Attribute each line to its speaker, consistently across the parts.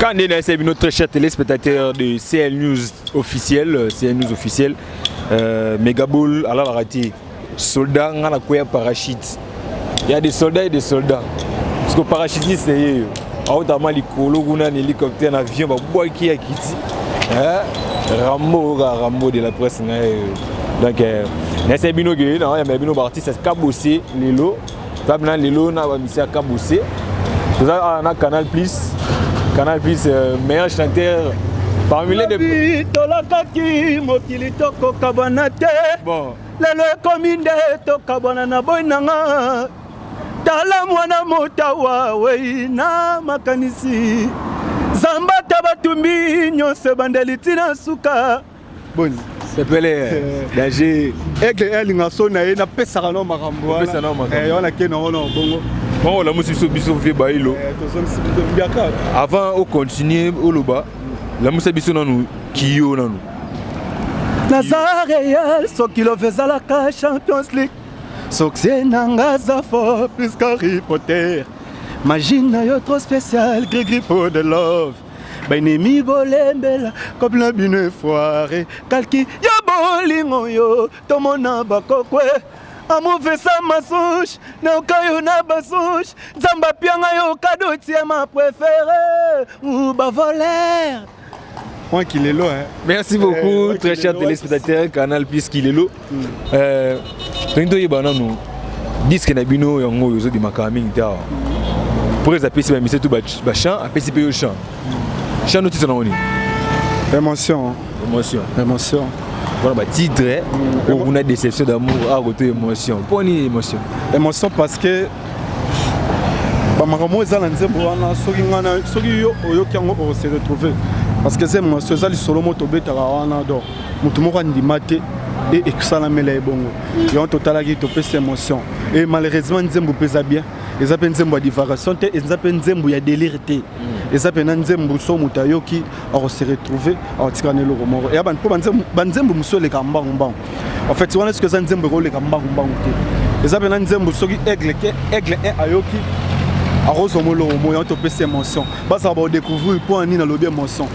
Speaker 1: Quand on est dans notre très cher téléspectateur de CL News officiel, Megaball, alors la raté, soldats, on a la couille parachute. Il y a des soldats et des soldats. Parce que parachutiste, c'est eux. Notamment les colos, on a un hélicoptère, un avion, on qui a quitté. Rambo de la presse. Donc, c'est bino que non, il y a bino artiste, c'est cabossé, Lelo. Maintenant, Lelo, on a mis à cabossé. Tout ça, on a Canal Plus, meilleur chanteur parmi les deux. Bon.
Speaker 2: Lelo kominde to kabana na boinanga. Tala mwana motawa weina makanisi. Zamba tabatumbi nyose bandelitina suka.
Speaker 1: Bon, c'est pelé. Danger.
Speaker 2: Aigle elinga sona na pesaka no makambo.
Speaker 1: Pesa no makambo.
Speaker 2: On a kena on bongo.
Speaker 1: Bon, la musique biso vie bailo. Avant on continue au loba. La musique biso nanu kiyo nanu.
Speaker 2: Nazaré sokilo vezalaka Champions League. Sokse nanga zafo plus qu'Harry Potter. Magina yo trop spécial, gris pour de love. Bainemi bolembela comme la bine foiré. Kalki ya bolingo yo tomona bakokwe. Amouve sa masouche, na okayo na basouche. Zamba pianga yo cadeau tie ma préférée. Ou ba voler. Moi qui l'est là.
Speaker 1: Merci beaucoup, très cher téléspectateur, Canal Plus qui l'est là. Tendo yebana nous disque na bino yango yozo di makaming ta. Pour les appeler c'est tout bachan, appeler c'est chant. Chant nous titre noni.
Speaker 2: Émotion.
Speaker 1: Voilà bah titre on a déception d'amour à côté émotion. Pourquoi ni émotion?
Speaker 2: Émotion parce que ba makambo ezala nzembo wana soki yo oyoki yango o se retrouver. Parce que c'est moi ce ça li solo moto betaka wana do. Mutu moko ndima te et exala mela ebongo. Yo total qui to pèse émotion. Et malheureusement nzembo pesa bien. Les appels nzembo ya divagation te, les appels nzembo ya délire te. Les appels nzembo so mutayoki à se retrouver à tikane le romoro. Et ban po banzembo muso le kamba ngomba. En fait, on est ce que ça nzembo le kamba ngomba te. Les appels nzembo so ki aigle ayoki arrose molo moyo to pèse émotion. Basa ba découvrir pour ni na lobi émotion.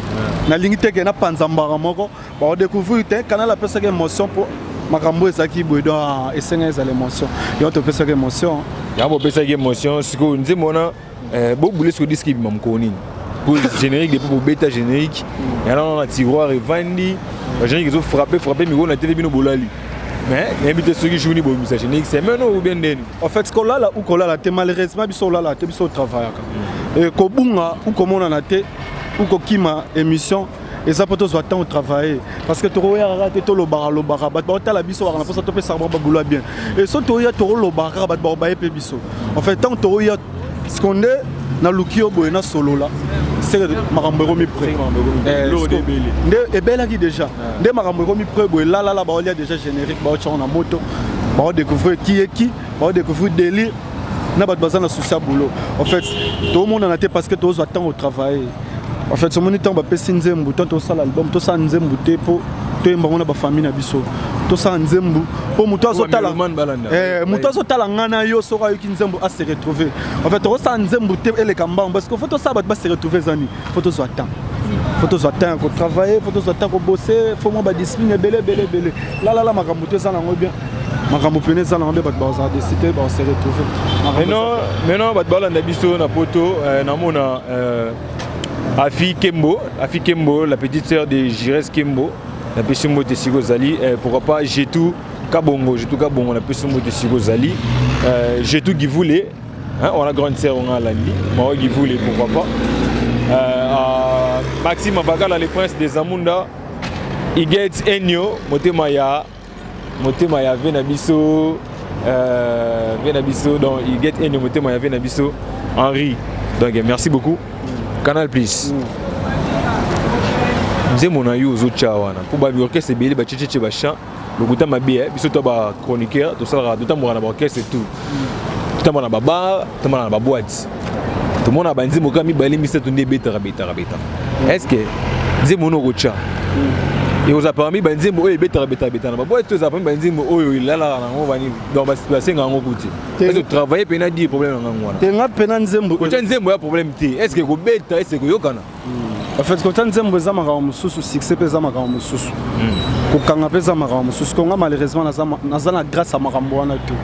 Speaker 2: Na lingite ke na panzambara moko, ba découvrir te kana la pèse émotion pour makambo ezaki bodo esenga ezala émotion. Yo to pèse émotion.
Speaker 1: Ya bo pèse émotion, ce que nzembo na bo boule ce disque bi mamkoni. Pour générique depuis pour bêta générique. Ya na tiroir et vandi, générique zo frapper mais on a télé bino bolali. Mais invité ceux qui jouent ni bon générique, c'est maintenant ou bien den.
Speaker 2: En fait, ce qu'on a là ou qu'on a là, malheureusement biso là, te biso travail. Et ko bunga ou comme on a té ou ko kima émission et ça peut tous attendre au travail parce que tu regardes tout le bar bat ba la biso na posa to pe sarba ba bien. Et so to ya to le bar bat ba pe biso. En fait, tant to ya ce qu'on est na lukio boy na solo là. C'est makambo mi prêt. Et belle qui déjà. Dès makambo mi prêt boy là ba on a déjà générique ba on a moto. Ba on découvrir qui est qui, ba on découvrir délire. Na bat bazana souci boulot. En fait, tout le monde en a été parce que tous attend au travail. En fait, ce moment temps ba pesi nzembu to ça l'album to ça nzembu te po to yemba na ba famille na biso. To ça nzembu po muto azotala muto azotala ngana yo soka yo ki nzembu a se retrouver. En fait, to ça nzembu te ele kamba parce que faut to ça ba se retrouver zani. Faut to attendre. Faut to attendre ko travailler, faut to attendre ko bosser, faut mo ba discipline belé. La makambo te ça na bien. Makambo pene ça na ba ba décider ba se retrouver.
Speaker 1: Maintenant ba bala na biso na poto na mona Afi Kembo, la petite sœur de Jires Kembo, la petite sœur de Sigo Zali, pourquoi pas Jetou Kabongo, la petite sœur de Sigo Zali, Jetou Givoulé, on a grande sœur, on a l'ami, moi Givoulé, pourquoi pas. Maxime Abagala, les princes des Amunda, Iget Enyo, Motemaya, Venabiso, donc Iget Enyo, Motemaya, Venabiso, Henri. Donc merci beaucoup. Canal Plus. Nous mon aïe aux autres chawana. Pour ba orchestre belé ba tchétché ba chant. Le gouta ma bien, biso to ba chroniqueur, to ça d'autant mo na ba orchestre tout. Tout mo na ba bar, tout mo na ba boîte. Tout mo na ba nzimo kami ba limi se tunde beta. Est-ce que nzemo no gocha? Et aux parmi banzimbo oyo beta na ba tous parmi banzimbo oyo ilala na ngo bani dans ba situation ngo kuti est-ce que travailler pena di problème nga ngwana
Speaker 2: te nga pena nzembo
Speaker 1: ko nzembo ya problème te est-ce que ko beta est-ce que yokana
Speaker 2: en fait ko nzembo eza makambo mususu succès peza makambo mususu ko kanga peza makambo mususu ko nga malheureusement naza na grâce à makambo wana tout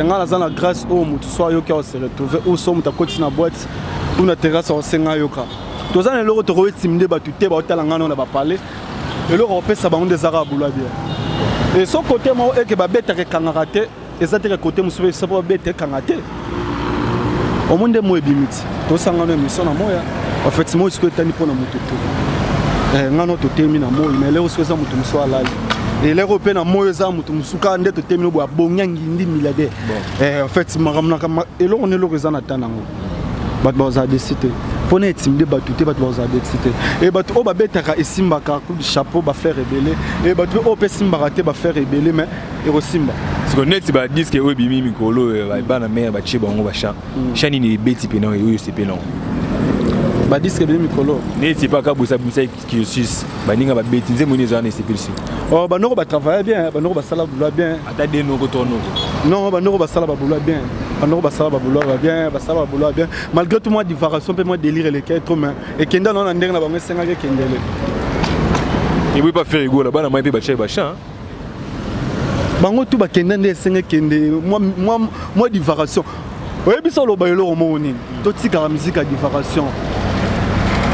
Speaker 2: nga naza na grâce au mutu so yoka o se retrouver ou so muta koti na boîte ou na terrasse o senga yoka toza na loko to ko timide ba tuté ba otala ngana na ba parler et le repère bango des arabes là bien et son côté moi et que ba bête que kangate et ça te côté mususu ça pas bête kangate au monde moi bimiti to sanga no mission na moya en fait moi ce que tani pour na mutu ngano to temi na moya mais leo soza mutu muso alali et les européens na moya za mutu musuka nde to temi no bo bonyangi ndi milliardaire en fait maramna kama et là on est le na tanango bat baza décider pour ne timide batuté bat baza décider et bat o ba betaka esimbaka coup de chapeau ba faire rebeller et bat o pe simbaka te ba faire rebeller mais et rosimba
Speaker 1: parce que net ba disque o bimi mikolo ba na mer ba chiba ngo ba cha chani ni beti pena oyo c'est pena
Speaker 2: ba disque bimi mikolo
Speaker 1: net pas ka busa qui sus ba ninga ba beti nzemo ni zana c'est plus
Speaker 2: oh ba noko ba travailler bien ba noko ba sala boulot bien
Speaker 1: ata de noko tono
Speaker 2: non ba noko ba sala ba boulot bien alors bah ça va bien bah ça va bien malgré tout moi diversion peut moi délire les quêtes trop mais et kenda non ndenge na bango senga ke kendele
Speaker 1: et oui pas faire rigolo là-bas na moi pe ba chez ba cha
Speaker 2: bango tout ba kenda ndenge senga kende moi diversion ouais biso lo ba yelo romoni to tika la musique à diversion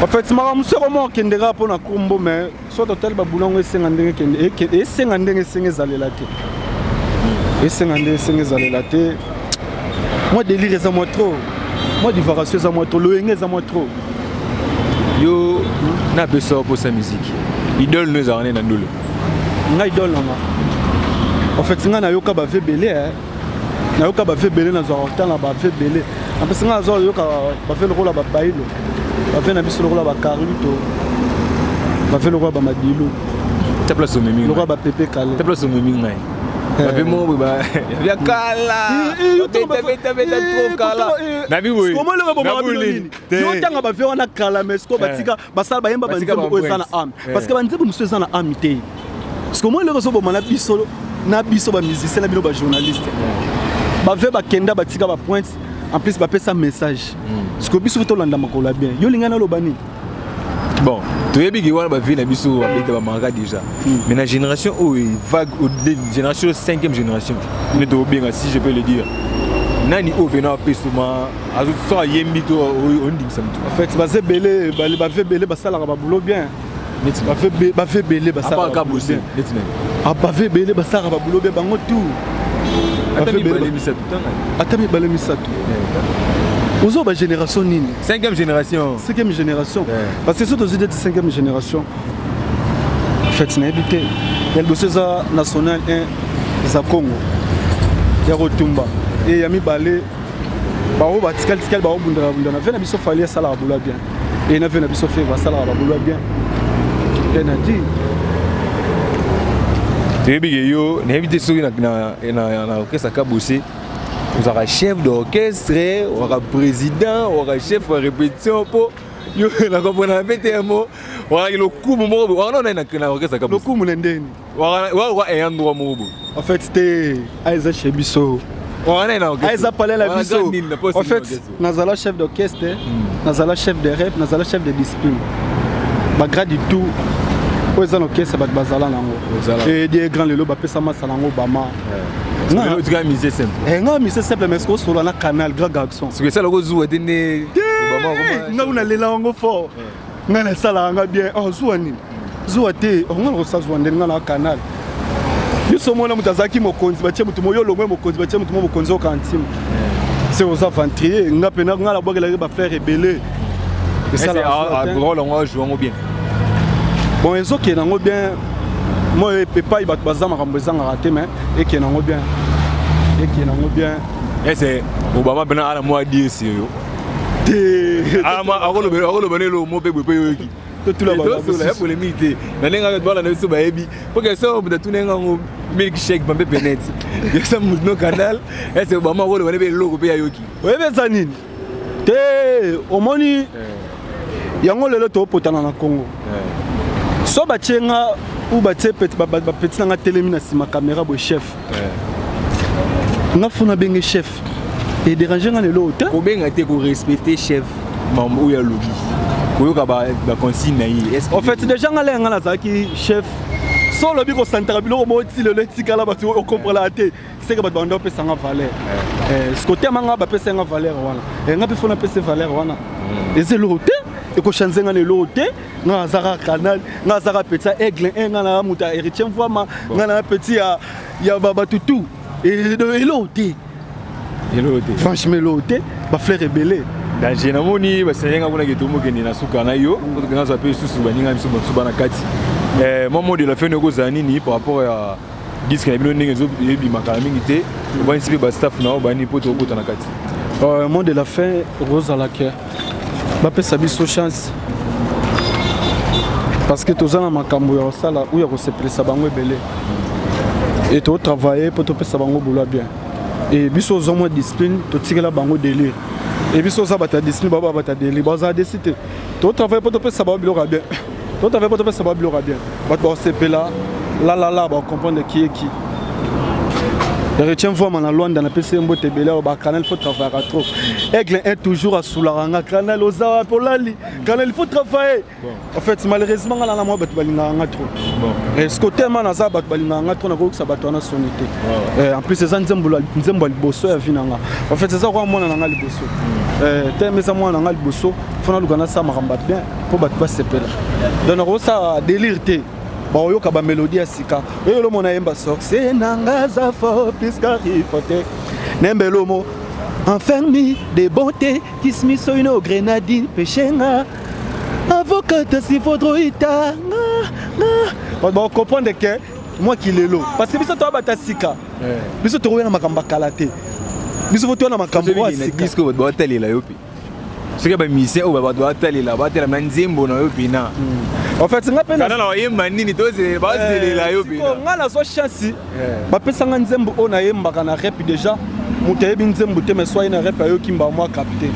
Speaker 2: en fait ma monsieur comment kendera pour na kombo mais soit total ba boulongo senga ndenge kende et senga ndenge senga zalela te et senga ndenge senga zalela te. Moi délire ça moi trop. Moi diversion ça moi trop. Loenge ça moi trop.
Speaker 1: Yo na besoin pour sa musique. Idole nous a ramené dans dolo.
Speaker 2: Nga idole nga. En fait nga na yoka ba vebele hein. Na yoka ba vebele na zo temps na ba vebele. En fait nga zo yoka ba fait le rôle ba bailo. Ba fait na biso le rôle ba Carlito. Ba fait le rôle ba Madilu.
Speaker 1: Ta place au mimi.
Speaker 2: Le rôle ba Pepe Kale. Ta
Speaker 1: place au mimi ngai. Babe mo ba ya kala trop kala na bi boy
Speaker 2: comment le ba ba nini yo tanga ba ve wana kala mais ko batika basala ba yemba banzembo ko ezana am parce que banzembo muso ezana am te parce que moi le reso bo mana biso na biso ba musicien na bino ba journaliste ba ve ba kenda batika ba pointe en plus ba pesa message parce que biso to landa makola bien yo lingana lo bani
Speaker 1: bon tu es big one ba vie na biso ba beta ba manga déjà mais la génération vague génération 5e génération ne to bien si je peux le dire nani o bena pesuma azu so yembi to on dit ça
Speaker 2: en fait ba zebele ba fait belé ba sala ba boulot bien ba fait belé ba sala
Speaker 1: ba bosser
Speaker 2: ba fait belé ba sala ba boulot bien bango tout
Speaker 1: atami balemisa tout
Speaker 2: atami balemisa tout Ozo ba génération nini
Speaker 1: 5e génération
Speaker 2: 5e génération parce que surtout de 5e génération en fait na habité il dossier national 1 za Congo ya Rotumba et yami balé ba o ba tikal ba o bundana na biso fali sala ba boula bien et na na biso fait va sala ba boula bien et na dit
Speaker 1: Tebi yo na habité sur na orchestre ka bosser. Vous aurez chef d'orchestre, vous aurez président, vous aurez chef de répétition. Vous aurez un mot. Vous aurez le coup, vous aurez un orchestre.
Speaker 2: Le coup, vous aurez
Speaker 1: un endroit.
Speaker 2: En fait, c'était Aïza Chebiso. Aïza Palais la Bisso. En fait, Nazala chef d'orchestre, Nazala chef de rap, Nazala chef de discipline. Malgré du tout, vous avez l'orchestre, vous avez l'orchestre. Et des grands lélos, vous avez Obama.
Speaker 1: Tu gagnes misé simple.
Speaker 2: Non, misé simple, mais c'est sur la canal, grand garçon.
Speaker 1: C'est que ça, le gros est né.
Speaker 2: On a les langues fortes. On a ça là, on a bien. Oh, Zouani. Zouate, on a reçu Zouani dans la canal. Nous sommes là, nous avons qui me conduit, nous avons le conduit, nous avons conduit au cantine. C'est aux aventuriers. On a peine à la boire, il va faire rebeller.
Speaker 1: C'est ça, à gros, on va jouer bien.
Speaker 2: Bon, ils ont qui est bien. Moi je peux pas y battre bazama ramboza ngaraté mais et qui n'en bien
Speaker 1: et c'est Obama bena ala moi dire sérieux ala ma akolo benelo mo pe yoki
Speaker 2: tout là bas
Speaker 1: pour les militer na nenga dola na biso ba yebi pour que ça on peut tout nenga ngo milk shake bambe penet ya ça no canal et c'est Obama akolo bene logo pe yoki
Speaker 2: ouais mais ça nini te omoni yango lelo to potana na Congo so ba tchenga ou batie petit nanga telemi na sima caméra bo chef nga funa benge chef et déranger nga lelo te
Speaker 1: ko benga te ko respecter chef mambo ya lobi ko yoka ba consigne na yi
Speaker 2: en fait déjà nga lenga la zaki chef so lobi ko santara biloko mo ti le tikala ba o comprendre la te c'est que ba bando pesa nga valeur ce côté manga ba pesa nga valeur wana nga pe funa pesa valeur wana et c'est l'autre et ko chanze nga lelo te nga zara canal nga zara petit aigle nga na muta héritier vraiment nga na petit ya baba tutu et l'autre franchement l'autre ba frère rebelle
Speaker 1: danger na moni ba senga kuna ke tomo ke na suka na yo ko nga za pe susu baninga miso suba na kati moment de la fin ko zani ni par rapport à disque na bino ndenge zo yebi makala mingi te ba insipe ba staff na ba ni poto ko na kati
Speaker 2: moment de la fin rose à la cœur ba pe sabi so chance parce que tozana makambo ya sala ou ya ko sepelisa bango ebele et to travailler pour to pesa bango boulot bien et biso zo mo discipline to tikela bango délire et biso ça bata discipline baba bata délire baza décider to travailler pour to pesa bango boulot bien to travailler pour to pesa bango boulot bien ba sepela la ba comprendre qui est qui et retiens fois man Luanda na pesa mbote belé ba canal faut travailler trop aigle est toujours à soularanga canal oza pour lali canal il faut travailler en fait malheureusement là la moi bat balinga trop et ce côté man aza bat balinga trop na ko ça batona sonité en plus ces nzembo liboso ya vinanga en fait c'est ça quoi moi na liboso teme ça moi na liboso fona lukana ça maramba bien pour bat pas sepela donc ça délire té bon yoka ba mélodie ya sika et le mona yemba sorcier nanga za fo piska ripote nembelo mo enfermi de bonté qui se miso une grenadine péchenga avocat si faudroita on comprendre que moi qui lelo parce que biso to bata sika biso to na makamba kalate biso to na makambo wa sika
Speaker 1: disco ba talela yopi sika ba mise o ba doit talela ba tela manzembo na yopi na
Speaker 2: en fait nga pena
Speaker 1: kana na yemba nini to ze ba zelela yopi
Speaker 2: nga na so chance ba pesa nga nzembo o na yemba kana rap déjà mutebi nzembo te mais soit na rap ayo kimba moi capté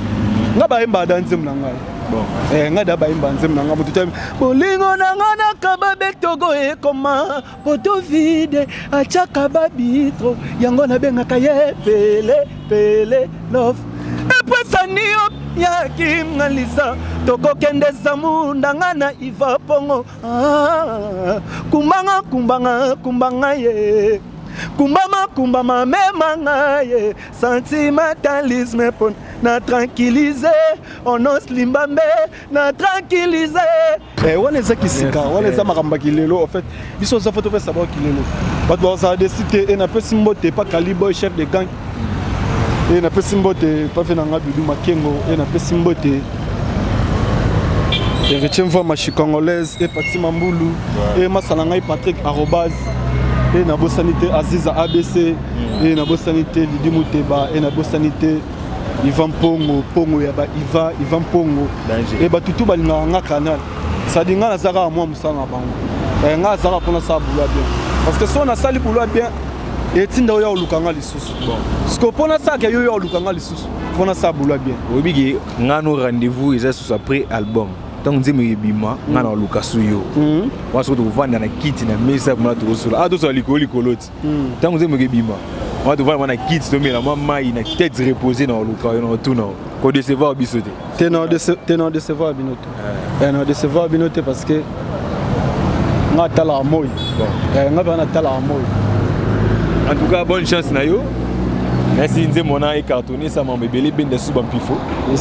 Speaker 2: nga ba yemba da nzembo na nga bon nga da ba yemba nzembo na nga mutu te bolingo na nga na kababe togo e koma poto vide achaka babitro yango na benga kaye pele love epesanio ya kimngalisa toko kende samunda ngana iva pongo kumbanga ye kumbama memanga ye sentimentalisme pon na tranquilliser onos limbambe na tranquilliser wana eza kisika wana eza makamba kilelo en fait biso za photo pesa ba kilelo bat ba ça décider et na pesi mbote pas calibre chef de gang et na pesi mbote pas fait nanga Dudu Makengo et na pesi mbote et retiens fois machi congolaise et Pati Mambulu et masalanga Patrick @ et na bosanité Aziza ABC et na bosanité Lidi Muteba et na bosanité Ivan Pongo ya ba Ivan Pongo et ba tutu balinga nga canal ça dinga na zaka moi musanga bango nga zaka pona sa bula bien parce que si on a sali bula bien et tinda oya olukanga lisusu parce que pona sa ke yo yo olukanga lisusu pona sa bula bien
Speaker 1: obigi nga no rendez-vous eza sous après album tant nzembo yebima nga na oluka suyo waso to vanda na kiti na mesa kuma to solo to so likoli koloti tant nzembo yebima on to vanda na kiti to mela mama ina tête reposer na oluka yo na tuna ko décevoir bisote
Speaker 2: tenant décevoir binote non décevoir binote parce que nga tala moy nga bana tala moy.
Speaker 1: En tout cas, bonne chance na yo. Merci nzembo na e cartonné ça m'a bébé ben de suba pifo.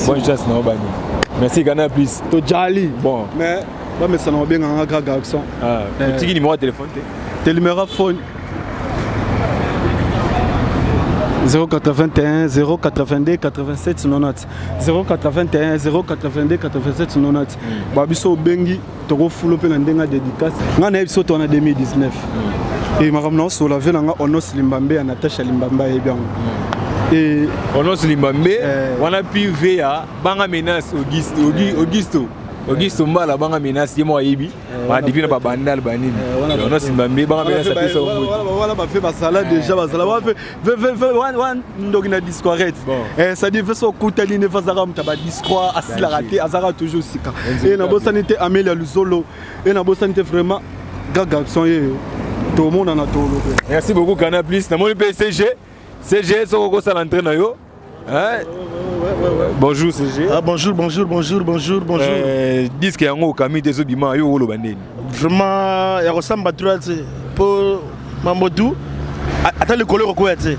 Speaker 1: Bonne chance na obani. Merci Ghana please.
Speaker 2: To jali.
Speaker 1: Bon.
Speaker 2: Mais ba me sana bien nga ga garçon.
Speaker 1: Petit numéro de téléphone te.
Speaker 2: Tes numéro phone 081 082 87 90 081 082 87 90 babiso bengi toko fulo pe na ndenga dédicace nga na episode on a 2019 et makamna so la vela nga Onos Limbambe na Natasha Limbamba e bien et
Speaker 1: Onos Limbambe wana pive ya banga menace Augusto Mbala banga menace yemo ayibi ba divina ba bandal banini Onos Limbambe banga menace pesa
Speaker 2: voilà ba fait ba sala déjà ba sala wan ndogina discoret ça dit fait so kutali ne fazara mtaba discoit asila raté azara toujours sika et na bosanité Amélia Luzolo et na bosanité vraiment gaga son tout le monde en a tout.
Speaker 1: Merci beaucoup Canal Plus. Na mon CG. CG so ko ça l'entraîne yo. Hein? Bonjour CG.
Speaker 3: Ah bonjour.
Speaker 1: Disque yango Camille des obima yo lo bandeni.
Speaker 3: Vraiment ya ressemble trop pour Mamadou. Attends le colère quoi tu.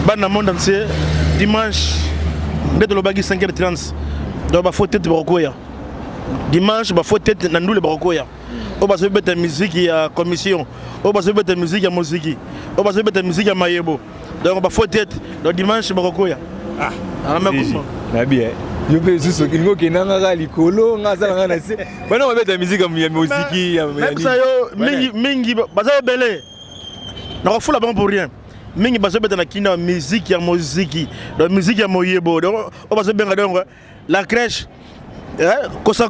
Speaker 3: Bana monde entier dimanche dès le bagi 5h30. Donc ba faut tête barokoya. Dimanche ba faut tête na ndule barokoya. On va se mettre la musique à commission. On va se mettre la musique à musique. On va se mettre la musique à Mayebo. Donc on va faut tête le dimanche barokoya. Ah,
Speaker 1: na bien. Yo pe suso kingo kinanga likolo ngazala ngana se. Bana on va mettre la musique à musique ya.
Speaker 3: Même ça yo mingi baza belé. Na ko fula bon pour rien. Mingi baza mettre na kina musique ya musique. Donc musique ya Mayebo. Donc on va se benga donc la crèche. Kosa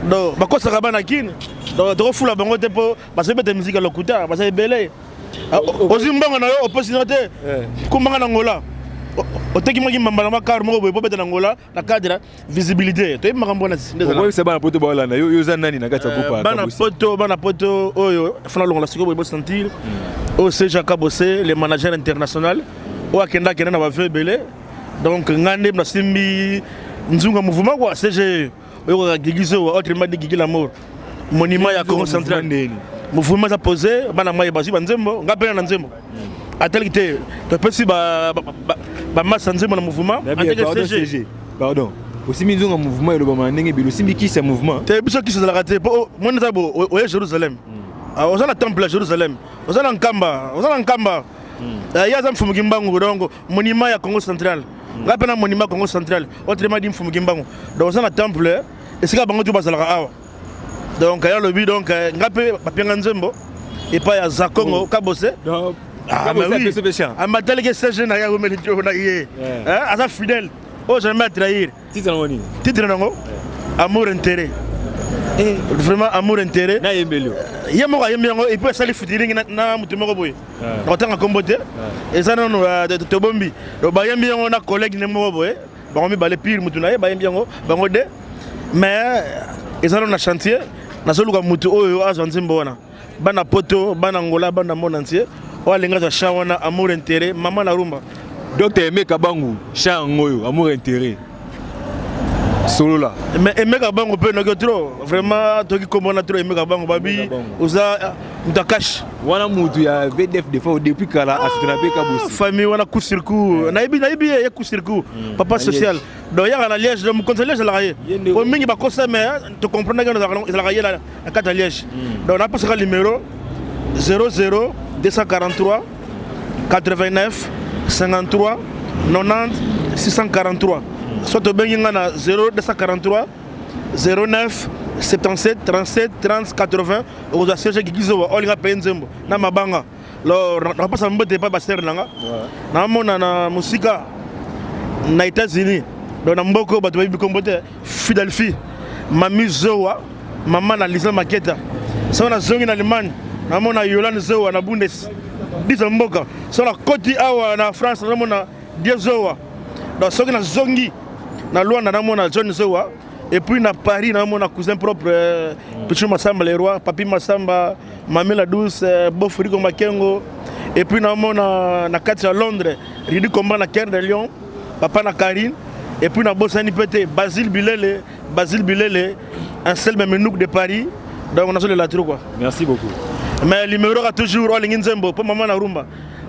Speaker 3: donc bakosa kabana kine. Donc to fula bango te po baza mettre musique à lokuta baza belé. Ozimbanga na yo opposinote. Kumbanga na ngola. Oteki maki mbamba na car moko boye popeta na ngola na cadre visibilité to yima kambona ndeza
Speaker 1: na c'est bana poto ba landa yo za nani na kata groupe
Speaker 3: bana poto oyo fana longola siko boye sentir o c'est Jacques Bossé le manager international o akenda kena na ba veu belé donc ngande na simbi nzunga mouvement quoi CG oyo ka gigizo autrement dit gigi la mort monument ya Congo central mouvement ça posé bana mai bazi banzembo ngapena na nzembo atelité to pesi ba masse nzembo na mouvement
Speaker 1: CG pardon aussi minzunga mouvement et le ba ndenge bilo simbi ki c'est mouvement
Speaker 3: te biso ki c'est la raté po mona za bo o Jérusalem on a le temple à Jérusalem on a Nkamba ya za mfumu kimbangu donc monument ya Congo central ngapena monument Congo central autrement dit mfumu kimbangu donc on a le temple et c'est ka bango to bazalaka awa donc ya lobi donc ngape bapenga nzembo et pas ya Zakongo Kabose ah mais oui ah matel que CG na ya gomeli to na yé hein asa fidèle oh jamais trahir titre nango amour intérêt vraiment amour intérêt
Speaker 1: na yembelo
Speaker 3: yemo ka yembo et puis ça les fitiring na mutu moko boye otanga kombote et ça non to bombi do ba yembi yango na collègue ne moko boye ba mi balé pire mutu na ye ba yembi yango bango de mais et ça na chantier na soluka mutu oyo azanzimbo wana bana poto bana ngola bana monde entier walenga za shawana amour intérêt maman la rumba
Speaker 1: donc aimé kabangu changoyo amour intérêt solo là
Speaker 3: mais aimé kabangu pe no trop vraiment to ki komona trop aimé kabangu babi uza mutakash
Speaker 1: wana mutu ya VDF des fois depuis kala asitana pe kabosi
Speaker 3: famille wana coup sur coup naibi ya coup sur coup papa social donc ya na Liège donc conseiller la raye pour mingi ba kosa mais tu comprends que la raye la carte Liège donc on a passé le numéro 00 243 89 53 90 643 soit au benga na 0243 09 77 37 30 80 aux associés qui disent on les paye nzembo na mabanga lo na pasa mbote pa baser nanga na mona na musika na États-Unis donc na mboko bato ba bikombote Philadelphie mami Zowa mama na Lisa Maketa ça na zongi na Allemagne na mona Yolande Zowa na Bundes disa mboka ça na Côte awa na France na mona Diezowa donc soki na zongi na Luanda na mona John Zowa et puis na Paris na mona cousin propre Petit Massamba le roi Papi Massamba Mamela Douce Bofrigo Makengo et puis na mona na kati à Londres Ridi Combat na Caire de Lyon papa na Karine et puis na Bossani Pété Basile Bilele un seul même nook de Paris donc on a sur la trou quoi.
Speaker 1: Merci beaucoup.
Speaker 3: Mais le numéro a toujours all in Nzembo pour maman na rumba.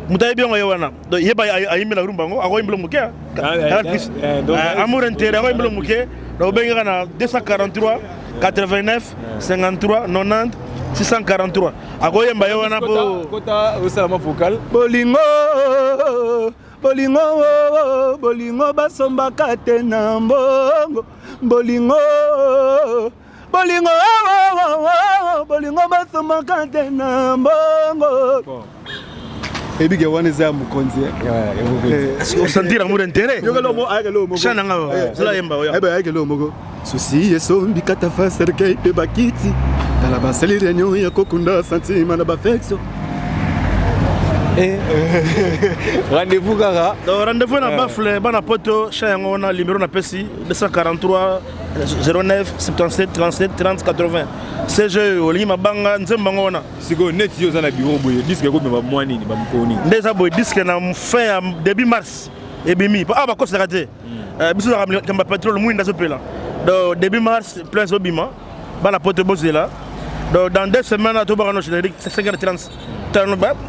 Speaker 3: Mutaye bien wana. Donc yeba ayimbe na rumba ngo ako imblo muke. Amour intérêt ako imblo muke. Donc benga na 243 89 53 90 643. Ako yemba wana po
Speaker 1: kota osalama vocal.
Speaker 2: Bolingo basombaka te na mbongo bolingo basombaka te na mbongo ebike wana eza mokonzi
Speaker 3: on sentir amour intérêt chana ngao sala yemba oya
Speaker 2: eba yakelo moko susi esombi kata fa serkei pe bakiti tala basali réunion ya kokunda sentiment na bafection
Speaker 1: Rendez-vous kaka.
Speaker 3: Donc rendez-vous na bafle bana poto chayango on a numéro na pesi 243 09 77 37 30 80. CG oli mabanga nzemba ngona.
Speaker 1: Siko net yo za na bureau boye disque ko mema mwani ni bamkoni.
Speaker 3: Ndeza boye disque na fin début mars ebimi. Ah ba ko se raté. Biso na kamba pétrole mwinda zopela. Donc début mars plein zobima. Bana poto bozela. Donc dans 2 semaines to ba no générique 50 30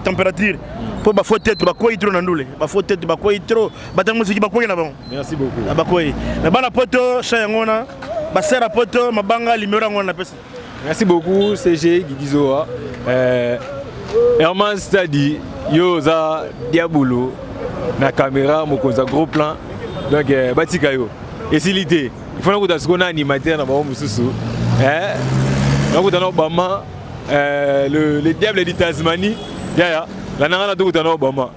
Speaker 3: température. Pour ba faut tête ba ko itro na ndule. Ba faut tête ba ko itro ba tango siki ba ko na bon.
Speaker 1: Merci beaucoup.
Speaker 3: Ba ko. Mais bana poto chayangona ba sera poto mabanga limero ngona pesa.
Speaker 1: Merci beaucoup CG Gigizoa. Herman Stadi yo za Diabolo na caméra mokonza gros plan. Donc batika yo. Et silité. Il faut que tu sois animateur na ba mususu. Donc tu as Obama le diable de Tasmanie. Ya la nana tu as Obama.